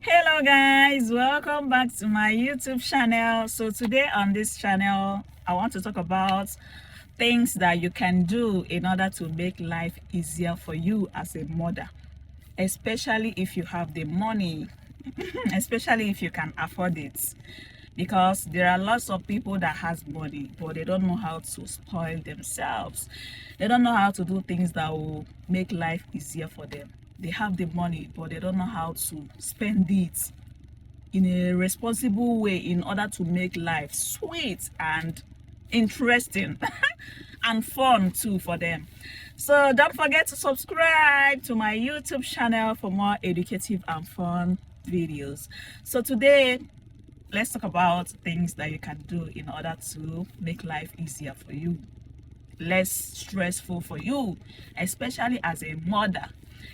Hello guys, welcome back to my YouTube channel. So today on this channel I want to talk about things that you can do in order to make life easier for you as a mother, especially if you have the money, especially if you can afford it, because there are lots of people that has money but they don't know how to spoil themselves. They don't know how to do things that will make life easier for them. They have the money but they don't know how to spend it in a responsible way in order to make life sweet and interesting and fun too for them. So don't forget to subscribe to my YouTube channel for more educative and fun videos. So today let's talk about things that you can do in order to make life easier for you, less stressful for you, especially as a mother,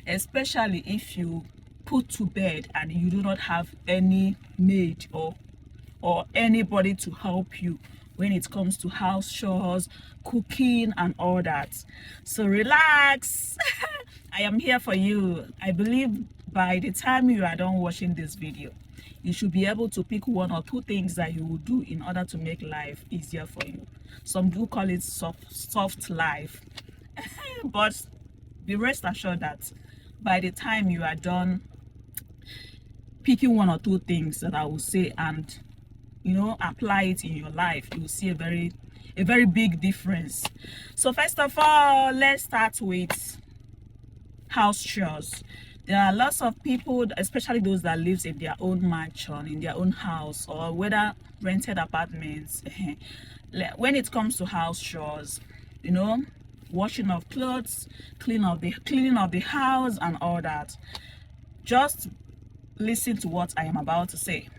especially if you put to bed and you do not have any maid or anybody to help you when it comes to house chores, cooking and all that. So relax. I am here for you. I believe by the time you are done watching this video, you should be able to pick one or two things that you will do in order to make life easier for you. Some do call it soft life, but be rest assured that by the time you are done picking one or two things that I will say and apply it in your life, you will see a very big difference. So first of all, let's start with house chores. There are lots of people, especially those that lives in their own mansion, in their own house, or whether rented apartments. When it comes to house chores, washing of clothes, cleaning of the house and all that, just listen to what I am about to say.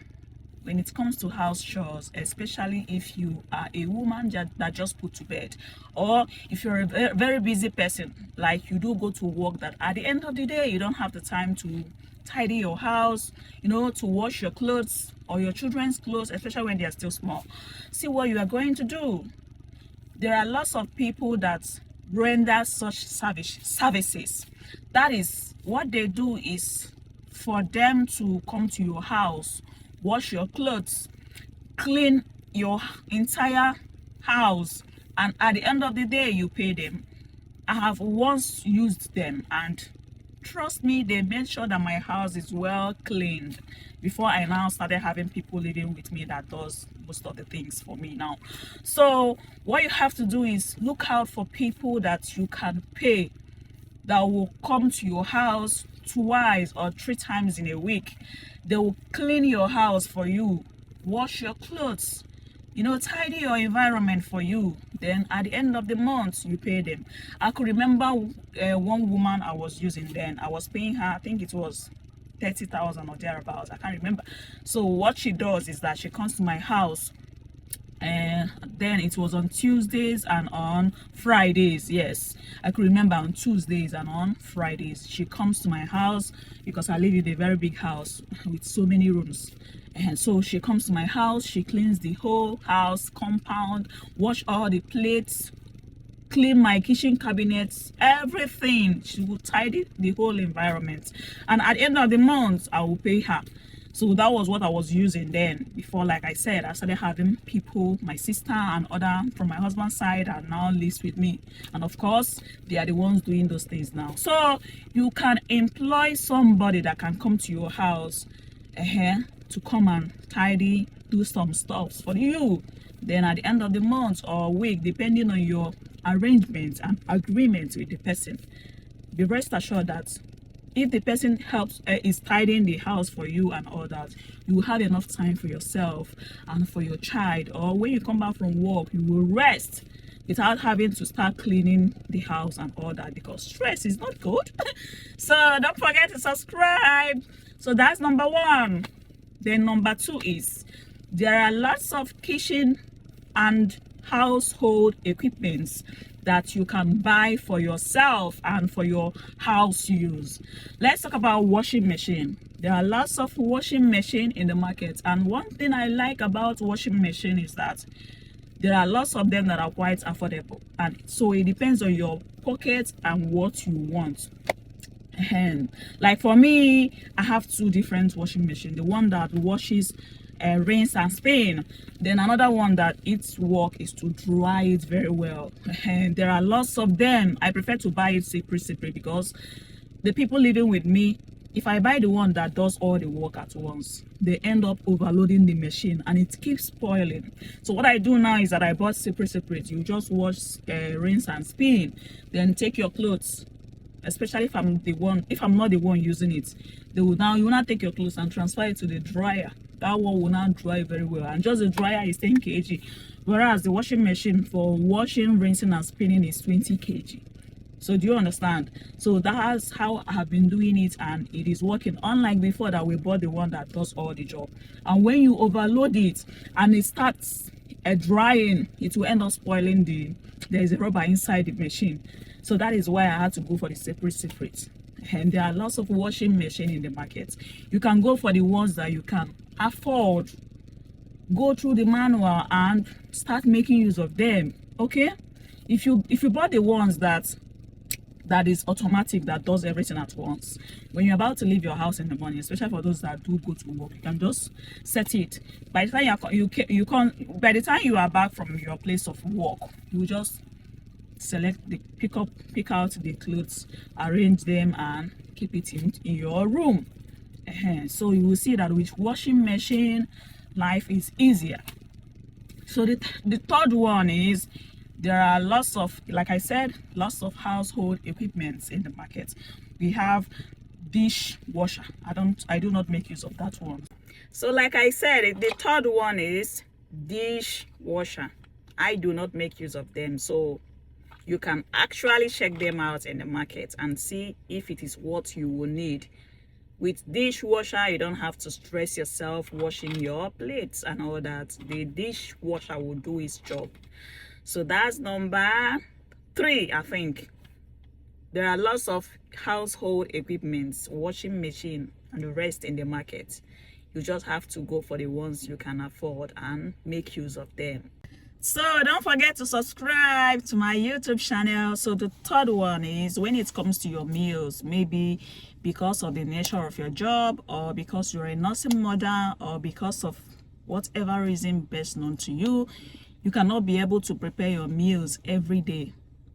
When it comes to house chores, especially if you are a woman that just put to bed, or if you're a very busy person, like you do go to work, that at the end of the day you don't have the time to tidy your house, to wash your clothes or your children's clothes, especially when they are still small. See what you are going to do. There are lots of people that render such services. That is what they do, is for them to come to your house, wash your clothes, clean your entire house, and at the end of the day you pay them. I have once used them and trust me, they made sure that my house is well cleaned before I now started having people living with me that does most of the things for me now. So what you have to do is look out for people that you can pay, that will come to your house twice or three times in a week. They will clean your house for you, wash your clothes, tidy your environment for you. Then at the end of the month you pay them. I could remember one woman I was using then. I was paying her, I think it was 30,000 or thereabouts, I can't remember. So what she does is that she comes to my house, and then it was on Tuesdays and on Fridays. Yes, I could remember, on Tuesdays and on Fridays she comes to my house, because I live in a very big house with so many rooms. And so she comes to my house, she cleans the whole house compound, wash all the plates, clean my kitchen cabinets, everything. She will tidy the whole environment, and at the end of the month I will pay her. So that was what I was using then. Before, like I said, I started having people, my sister and other from my husband's side, are now lives with me, and of course they are the ones doing those things now. So you can employ somebody that can come to your house to come and tidy, do some stuff for you. Then at the end of the month or week, depending on your arrangements and agreements with the person, be rest assured that if the person is tidying the house for you and all that, you will have enough time for yourself and for your child. Or when you come back from work, you will rest without having to start cleaning the house and all that, because stress is not good. So don't forget to subscribe. So that's number one. Then number two is, there are lots of kitchen and household equipments that you can buy for yourself and for your house use. Let's talk about washing machine. There are lots of washing machine in the market, and one thing I like about washing machine is that there are lots of them that are quite affordable, and so it depends on your pocket and what you want. And like for me, I have two different washing machines. The one that washes, rinse and spin, then another one that its work is to dry it very well. And there are lots of them. I prefer to buy it separate because the people living with me, if I buy the one that does all the work at once, they end up overloading the machine and it keeps spoiling. So what I do now is that I bought separate. You just wash, rinse and spin, then take your clothes, especially if I'm not the one using it, you will now take your clothes and transfer it to the dryer. That one will now dry very well, and just the dryer is 10 kg, whereas the washing machine for washing, rinsing and spinning is 20 kg. So do you understand? So that's how I have been doing it, and it is working, unlike before that we bought the one that does all the job. And when you overload it and it starts drying, it will end up spoiling there is a rubber inside the machine. So that is why I had to go for the separate. And there are lots of washing machine in the market. You can go for the ones that you can afford. Go through the manual and start making use of them. Okay, if you bought the ones that is automatic, that does everything at once, when you're about to leave your house in the morning, especially for those that do go to work, you can just set it. By the time by the time you are back from your place of work, you just pick out the clothes, arrange them and keep it in your room. So you will see that with washing machine, life is easier. So the third one is, there are lots of, like I said, lots of household equipments in the market. We have dishwasher. I do not make use of that one. So like I said, the third one is dishwasher. I do not make use of them. So you can actually check them out in the market and see if it is what you will need. With dishwasher, you don't have to stress yourself washing your plates and all that. The dishwasher will do its job. So that's number 3, I think. There are lots of household equipments, washing machine and the rest in the market. You just have to go for the ones you can afford and make use of them. So don't forget to subscribe to my YouTube channel. So the third one is, when it comes to your meals, maybe because of the nature of your job, or because you're a nursing mother, or because of whatever reason best known to you, you cannot be able to prepare your meals every day,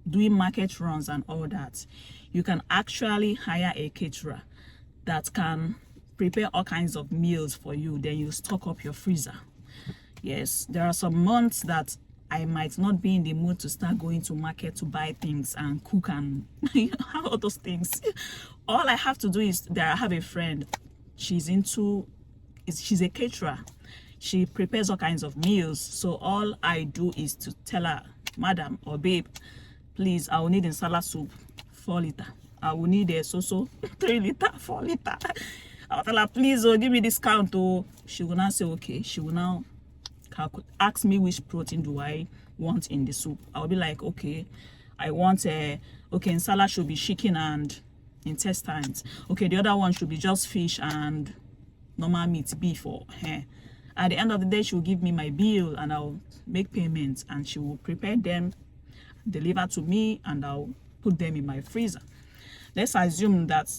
doing market runs and all that. You can actually hire a caterer that can prepare all kinds of meals for you. Then you stock up your freezer. Yes, there are some months that I might not be in the mood to start going to market to buy things and cook and all those things. All I have to do is, I have a friend, she's a caterer. She prepares all kinds of meals. So all I do is to tell her, madam or babe, please, I will need insala soup 4 liter. I will need a 3 liter, 4 liter. I'll tell her, please, give me discount. She will now say, okay. She will now ask me which protein do I want in the soup. I'll be like, okay, I want insala should be chicken and intestines. Okay, the other one should be just fish and normal meat, beef or hair. At the end of the day, she will give me my bill and I'll make payments, and she will prepare them, deliver to me, and I'll put them in my freezer. Let's assume that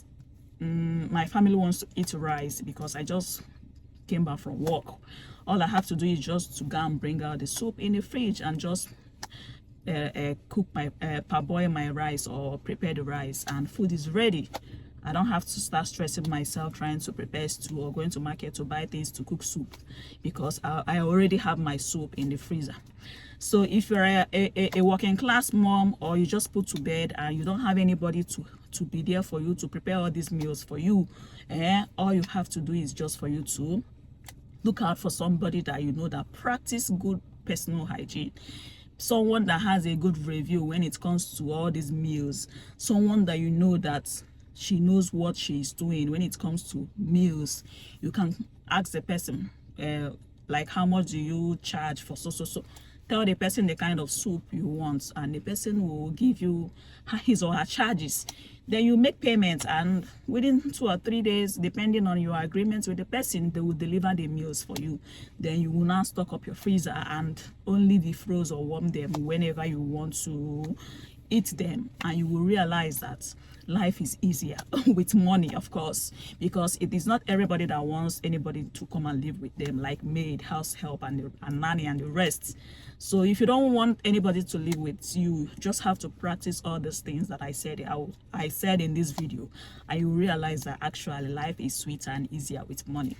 my family wants to eat rice because I just came back from work. All I have to do is just to go and bring out the soup in the fridge and just parboil my rice or prepare the rice, and food is ready. I don't have to start stressing myself trying to prepare stew or going to market to buy things to cook soup, because I already have my soup in the freezer. So if you're a working class mom, or you just put to bed and you don't have anybody to be there for you to prepare all these meals for you, all you have to do is just for you to look out for somebody that you know that practice good personal hygiene, someone that has a good review when it comes to all these meals, someone that you know that she knows what she is doing when it comes to meals. You can ask the person, like, how much do you charge for so. Tell the person the kind of soup you want, and the person will give you his or her charges. Then you make payments, and within 2 or 3 days, depending on your agreements with the person, they will deliver the meals for you. Then you will now stock up your freezer and only defrost or warm them whenever you want to eat them, and you will realize that life is easier with money, of course, because it is not everybody that wants anybody to come and live with them, like maid, house help, and nanny and the rest. So if you don't want anybody to live with you, just have to practice all these things that I said in this video, and you realize that actually life is sweeter and easier with money.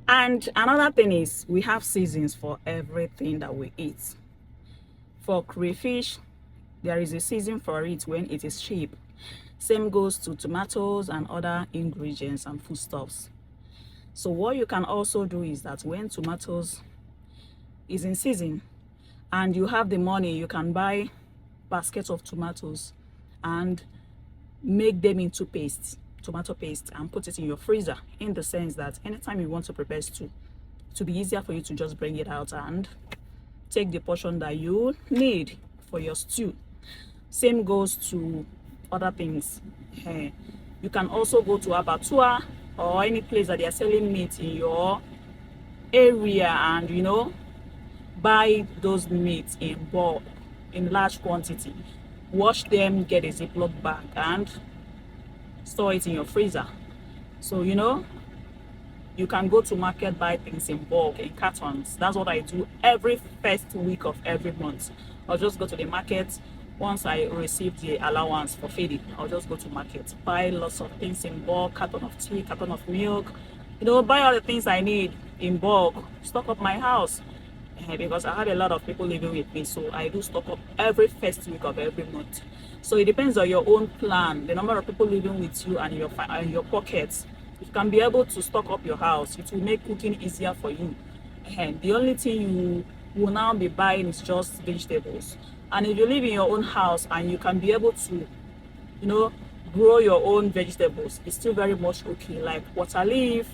And another thing is, we have seasons for everything that we eat. For crayfish, there is a season for it when it is cheap. Same goes to tomatoes and other ingredients and foodstuffs. So what you can also do is that when tomatoes is in season and you have the money, you can buy baskets of tomatoes and make them into paste, tomato paste, and put it in your freezer, in the sense that anytime you want to prepare stew, to be easier for you to just bring it out and take the portion that you need for your stew. Same goes to other things. You can also go to abattoir or any place that they are selling meat in your area and, you know, buy those meats in bulk, in large quantity. Wash them, get a Ziploc bag, and store it in your freezer. So, you know, you can go to market, buy things in bulk, in cartons. That's what I do every first week of every month. I'll just go to the market. Once I receive the allowance for feeding, I'll just go to market, buy lots of things in bulk, carton of tea, carton of milk, you know, buy all the things I need in bulk, stock up my house. Because I have a lot of people living with me, so I do stock up every first week of every month. So it depends on your own plan, the number of people living with you, and your pockets. If you can be able to stock up your house, it will make cooking easier for you. And the only thing you will now be buying is just vegetables. And if you live in your own house and you can be able to, you know, grow your own vegetables, it's still very much okay, like water leaf,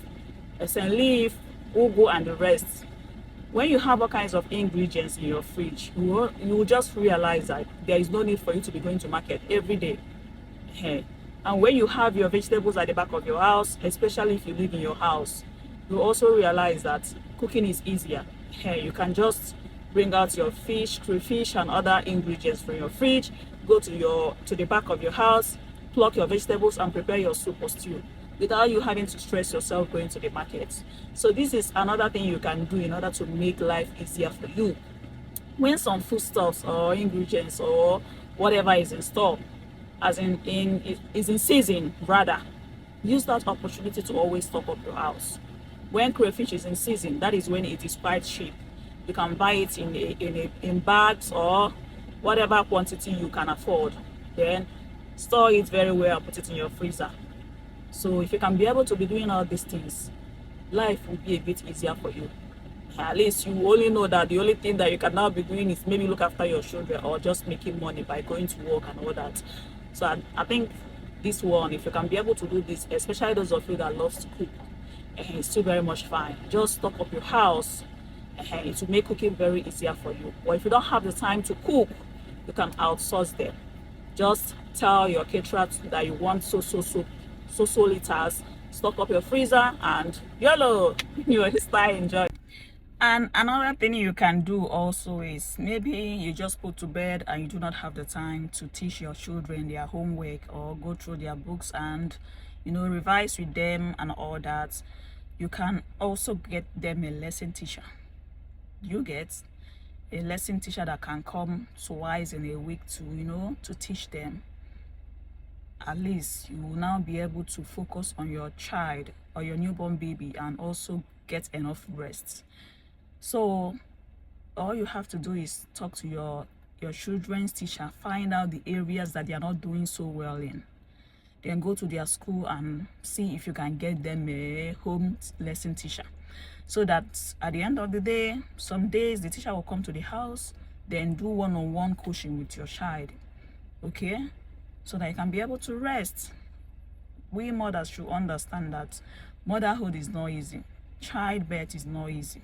essence leaf, ugu, and the rest. When you have all kinds of ingredients in your fridge, you will just realize that there is no need for you to be going to market every day. And when you have your vegetables at the back of your house, especially if you live in your house, you also realize that cooking is easier. You can just bring out your fish, crayfish, and other ingredients from your fridge, go to the back of your house, pluck your vegetables, and prepare your soup or stew without you having to stress yourself going to the market. So this is another thing you can do in order to make life easier for you. When some foodstuffs or ingredients or whatever is in store, as is in season rather, use that opportunity to always stock up your house. When crayfish is in season, that is when it is quite cheap. You can buy it in bags or whatever quantity you can afford. Then store it very well, put it in your freezer. So if you can be able to be doing all these things, life will be a bit easier for you. At least you only know that the only thing that you can now be doing is maybe look after your children or just making money by going to work and all that. So I think this one, if you can be able to do this, especially those of you that love to cook, it's still very much fine. Just stock up your house. It will make cooking very easier for you. Or if you don't have the time to cook, you can outsource them. Just tell your caterer that you want so liters, stock up your freezer, and YOLO, you will start enjoying. And another thing you can do also is, maybe you just put to bed and you do not have the time to teach your children their homework or go through their books and, you know, revise with them and all that. You can also get them a lesson teacher. You get a lesson teacher that can come twice in a week to, you know, to teach them. At least you will now be able to focus on your child or your newborn baby and also get enough rest. So all you have to do is talk to your children's teacher, find out the areas that they are not doing so well in, then go to their school and see if you can get them a home lesson teacher, so that at the end of the day, some days the teacher will come to the house, then do one-on-one coaching with your child, okay, so that you can be able to rest. We mothers should understand that motherhood is not easy, childbirth is not easy,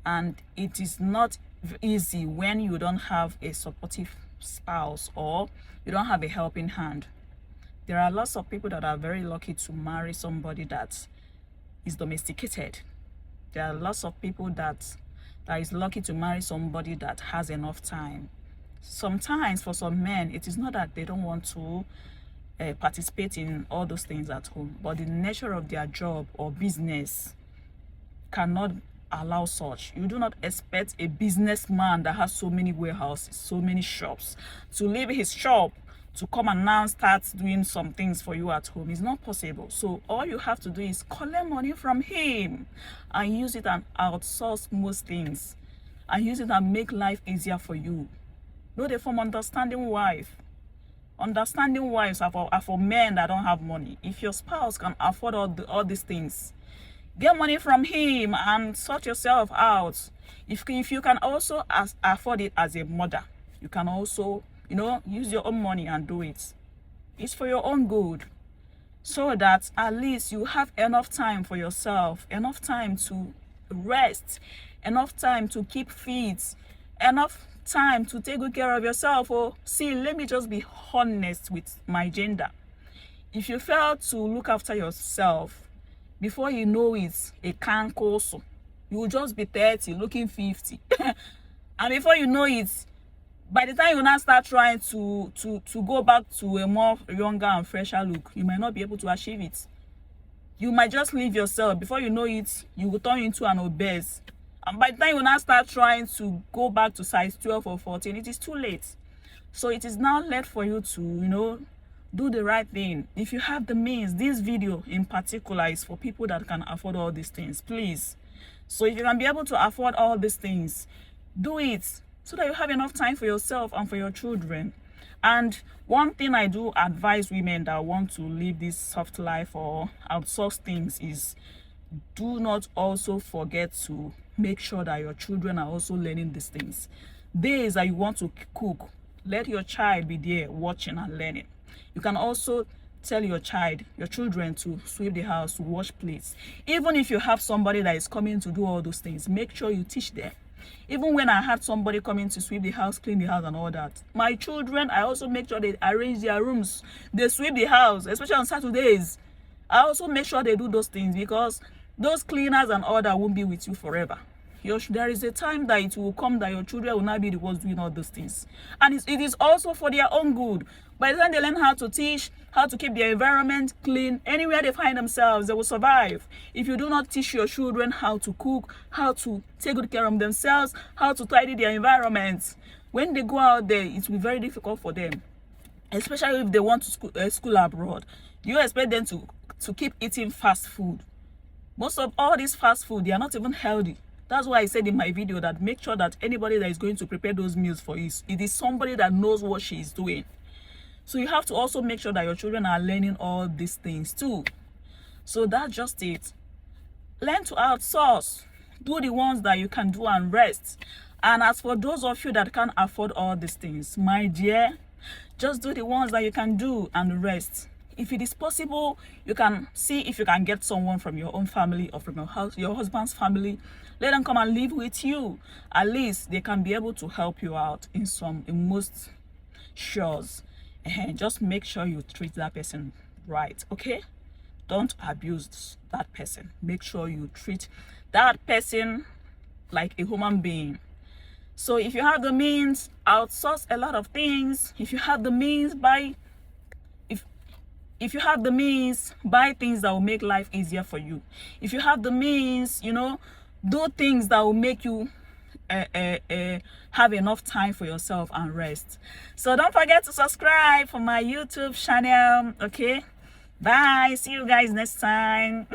and it is not easy when you don't have a supportive spouse or you don't have a helping hand. There are lots of people that are very lucky to marry somebody that is domesticated. There are lots of people that is lucky to marry somebody that has enough time. Sometimes for some men, it is not that they don't want to participate in all those things at home, but the nature of their job or business cannot allow such. You do not expect a businessman that has so many warehouses, so many shops, to leave his shop to come and now start doing some things for you at home. It's not possible. So all you have to do is collect money from him and use it and outsource most things, and use it and make life easier for you. No, they form understanding wife. Understanding wives are for men that don't have money. If your spouse can afford all these things, get money from him and sort yourself out. If you can also afford it as a mother, you can also, use your own money and do it. It's for your own good, so that at least you have enough time for yourself, enough time to rest, enough time to keep fit, enough time to take good care of yourself. Oh, see, let me just be honest with my gender. If you fail to look after yourself, before you know it, a can also, you will just be 30 looking 50. And before you know it, by the time you now start trying to go back to a more younger and fresher look, you might not be able to achieve it. You might just leave yourself. Before you know it, you will turn into an obese. And by the time you now start trying to go back to size 12 or 14, it is too late. So it is now late for you to, do the right thing. If you have the means, this video in particular is for people that can afford all these things, please. So if you can be able to afford all these things, do it so that you have enough time for yourself and for your children. And one thing I do advise women that want to live this soft life or outsource things is, do not also forget to make sure that your children are also learning these things. Days that you want to cook, let your child be there watching and learning. You can also tell your children to sweep the house, to wash plates. Even if you have somebody that is coming to do all those things, make sure you teach them. Even when I had somebody coming to sweep the house, clean the house and all that, my children, I also make sure they arrange their rooms, they sweep the house, especially on Saturdays. I also make sure they do those things, because those cleaners and all that won't be with you forever. There is a time that it will come that your children will not be the ones doing all those things. And it is also for their own good. By the time they learn how to teach, how to keep their environment clean, anywhere they find themselves, they will survive. If you do not teach your children how to cook, how to take good care of themselves, how to tidy their environment, when they go out there, it will be very difficult for them. Especially if they want to school abroad. You expect them to keep eating fast food. Most of all this fast food, they are not even healthy. That's why I said in my video that make sure that anybody that is going to prepare those meals for you, it is somebody that knows what she is doing. So you have to also make sure that your children are learning all these things too. So that's just it. Learn to outsource. Do the ones that you can do and rest. And as for those of you that can't afford all these things, my dear, just do the ones that you can do and rest. If it is possible, you can see if you can get someone from your own family or from your husband's family. Let them come and live with you. At least they can be able to help you out in most chores. And just make sure you treat that person right, okay? Don't abuse that person. Make sure you treat that person like a human being. So if you have the means, outsource a lot of things. If you have the means, if you have the means, buy things that will make life easier for you. If you have the means, do things that will make you have enough time for yourself and rest. So don't forget to subscribe for my YouTube channel, okay? Bye. See you guys next time.